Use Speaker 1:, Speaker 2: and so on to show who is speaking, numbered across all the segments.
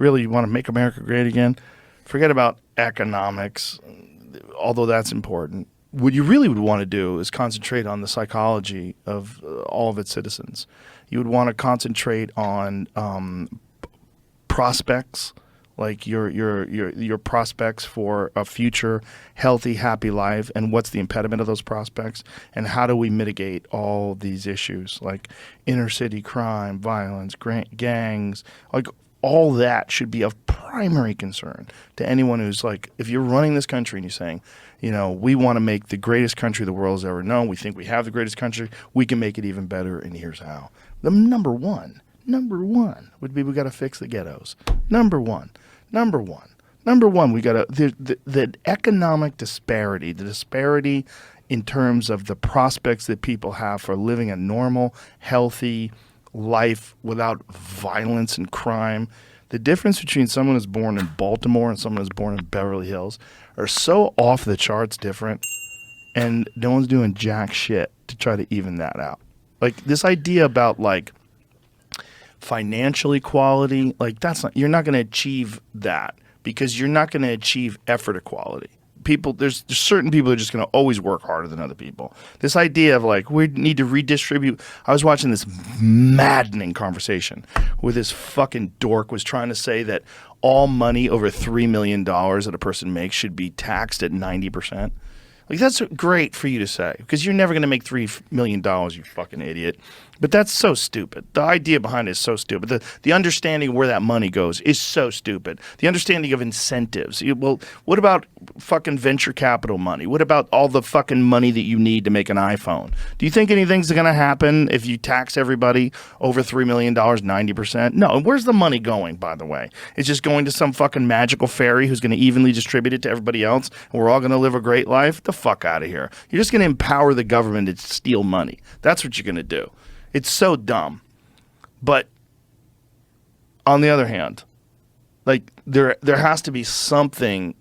Speaker 1: really you want to make America great again, forget about economics, although that's important. What you really would want to do is concentrate on the psychology of all of its citizens. You would want to concentrate on prospects, like your prospects for a future healthy, happy life, and what's the impediment of those prospects, and how do we mitigate all these issues like inner city crime, violence, gangs, like all that should be of primary concern to anyone who's like, if you're running this country and you're saying, we want to make the greatest country the world has ever known. We think we have the greatest country. We can make it even better, and here's how. The number one would be we got to fix the ghettos. Number one, we got to the economic disparity, the disparity in terms of the prospects that people have for living a normal, healthy life without violence and crime. The difference between someone who's born in Baltimore and someone who's born in Beverly Hills are so off the charts different, and no one's doing jack shit to try to even that out. Like this idea about like financial equality, like you're not going to achieve that because you're not going to achieve effort equality. There's certain people who are just going to always work harder than other people. This idea of like, we need to redistribute. I was watching this maddening conversation where this fucking dork was trying to say that all money over $3 million that a person makes should be taxed at 90%. Like, that's great for you to say because you're never going to make $3 million, you fucking idiot. But that's so stupid. The idea behind it is so stupid. The understanding of where that money goes is so stupid. The understanding of incentives. Well, what about fucking venture capital money? What about all the fucking money that you need to make an iPhone? Do you think anything's going to happen if you tax everybody over $3 million, 90%? No. And where's the money going, by the way? It's just going to some fucking magical fairy who's going to evenly distribute it to everybody else, and we're all going to live a great life? The fuck out of here. You're just going to empower the government to steal money. That's what you're going to do. It's so dumb. But on the other hand, like there has to be something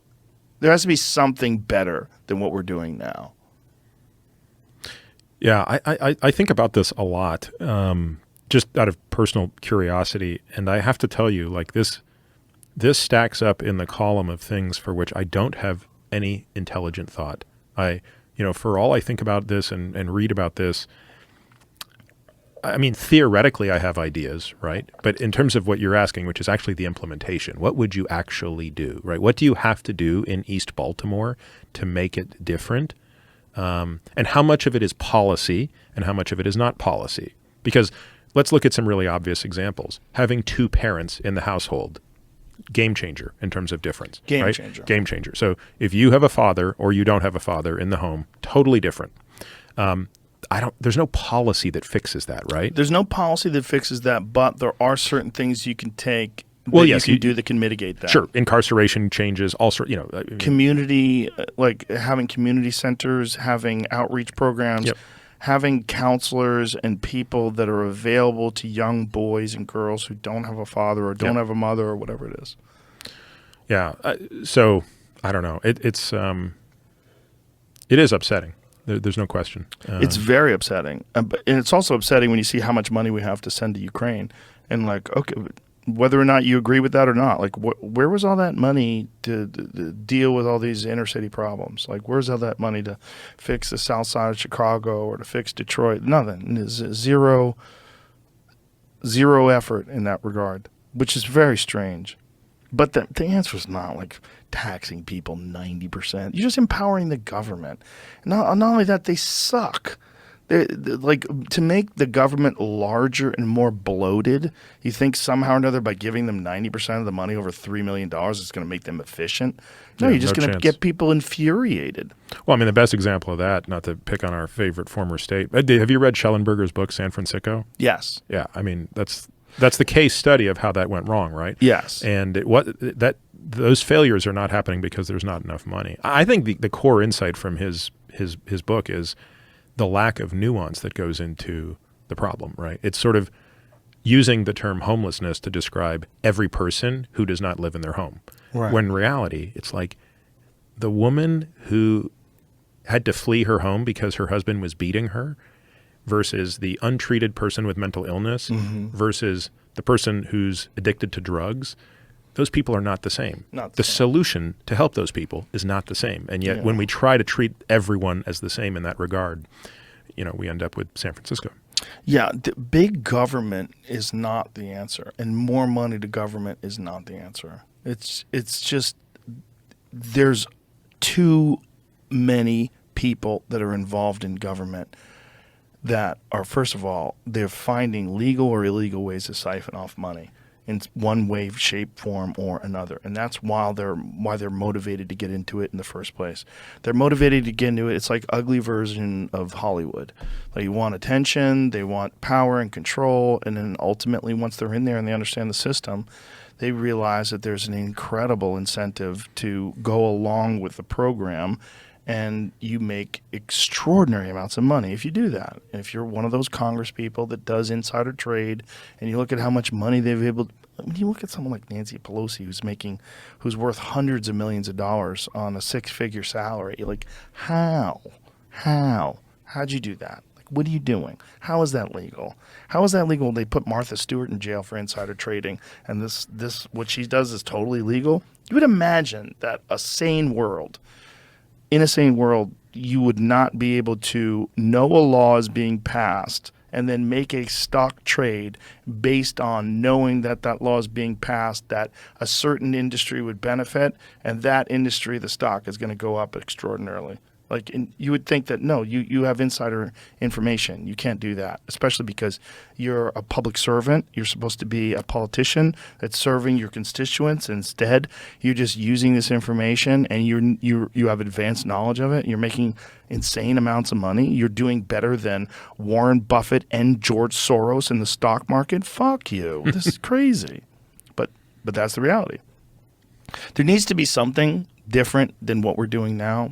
Speaker 1: better than what we're doing now.
Speaker 2: Yeah, I think about this a lot, just out of personal curiosity, and I have to tell you, like this stacks up in the column of things for which I don't have any intelligent thought. For all I think about this and read about this, I mean, theoretically, I have ideas, right? But in terms of what you're asking, which is actually the implementation, what would you actually do, right? What do you have to do in East Baltimore to make it different? And how much of it is policy and how much of it is not policy? Because let's look at some really obvious examples. Having two parents in the household, game changer in terms of difference. Game changer. So if you have a father or you don't have a father in the home, totally different. There's no policy that fixes that, right?
Speaker 1: There's no policy that fixes that, but there are certain things you can take you can do that can mitigate that.
Speaker 2: Sure. Incarceration changes, all sorts,
Speaker 1: community, like having community centers, having outreach programs,
Speaker 2: yep.
Speaker 1: Having counselors and people that are available to young boys and girls who don't have a father or don't have a mother or whatever it is.
Speaker 2: Yeah. So I don't know. It is upsetting. There's no question.
Speaker 1: It's very upsetting. And it's also upsetting when you see how much money we have to send to Ukraine. And like, okay, whether or not you agree with that or not, like where was all that money to deal with all these inner city problems? Like where's all that money to fix the south side of Chicago or to fix Detroit? Nothing. There's zero effort in that regard, which is very strange. But the answer is not like taxing people 90%. You're just empowering the government. Not only that, they suck. They're like, to make the government larger and more bloated, you think somehow or another by giving them 90% of the money over $3 million is going to make them efficient? No, you're just going to get people infuriated.
Speaker 2: Well, I mean, the best example of that, not to pick on our favorite former state, have you read Schellenberger's book, San Francisco?
Speaker 1: Yes.
Speaker 2: Yeah, I mean, that's the case study of how that went wrong, right?
Speaker 1: Yes.
Speaker 2: And those failures are not happening because there's not enough money. I think the core insight from his book is the lack of nuance that goes into the problem, right? It's sort of using the term homelessness to describe every person who does not live in their home.
Speaker 1: Right.
Speaker 2: When in reality, it's like the woman who had to flee her home because her husband was beating her versus the untreated person with mental illness versus the person who's addicted to drugs. those people are not the same.
Speaker 1: Not
Speaker 2: the
Speaker 1: the same.
Speaker 2: solution to help those people is not the same. And yet when we try to treat everyone as the same in that regard, we end up with San Francisco.
Speaker 1: Yeah, the big government is not the answer, and more money to government is not the answer. It's just there's too many people that are involved in government that are, first of all, they're finding legal or illegal ways to siphon off money in one way, shape, form, or another. And that's why they're motivated to get into it in the first place. They're motivated to get into it. It's like ugly version of Hollywood. They want attention, they want power and control, and then ultimately once they're in there and they understand the system, they realize that there's an incredible incentive to go along with the program, and you make extraordinary amounts of money if you do that. And if you're one of those Congress people that does insider trade, and you look at how much money they've able, when you look at someone like Nancy Pelosi, who's worth hundreds of millions of dollars on a six-figure salary, you're like, how'd you do that? What are you doing? How is that legal? How is that legal? They put Martha Stewart in jail for insider trading, and this what she does is totally legal. You would imagine that in a sane world, you would not be able to know a law is being passed and then make a stock trade based on knowing that that law is being passed, that a certain industry would benefit, and that industry, the stock, is going to go up extraordinarily. Like, and you would think that, no, you have insider information. You can't do that, especially because you're a public servant. You're supposed to be a politician that's serving your constituents. Instead, you're just using this information, and you have advanced knowledge of it. You're making insane amounts of money. You're doing better than Warren Buffett and George Soros in the stock market. Fuck you. This is crazy. But that's the reality. There needs to be something different than what we're doing now,